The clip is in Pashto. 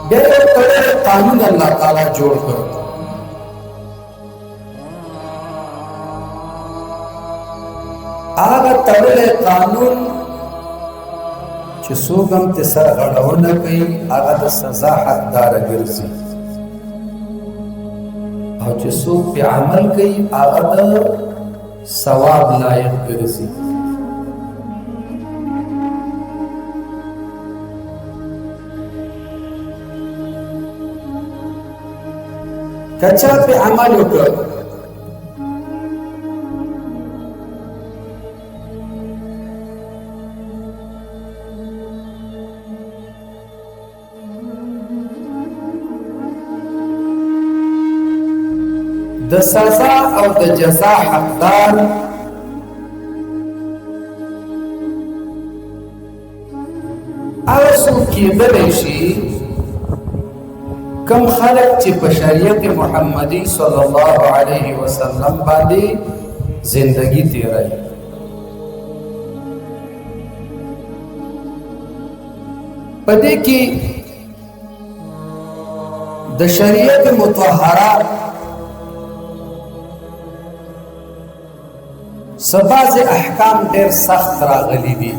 بیا یو تړلی قانون الله تعالی جوړ کړ. هغه تړلی قانون چې څوک هم ترې سره غړونه کوي هغه د سزا حقداره ګرځي، او چې څوک پرې عمل کوي هغه د ثواب لایق ګرځي. که چا پرې عمل وکړ د سزا او د جزا حقدار هغه څوک کېدلی شي کم خلق چې په شریعت محمدي صلی الله علیه وسلم باندې زندگی تیروي. په دې کې د شریعت مطهره سباز احکام ډېر سخت راغلي دي.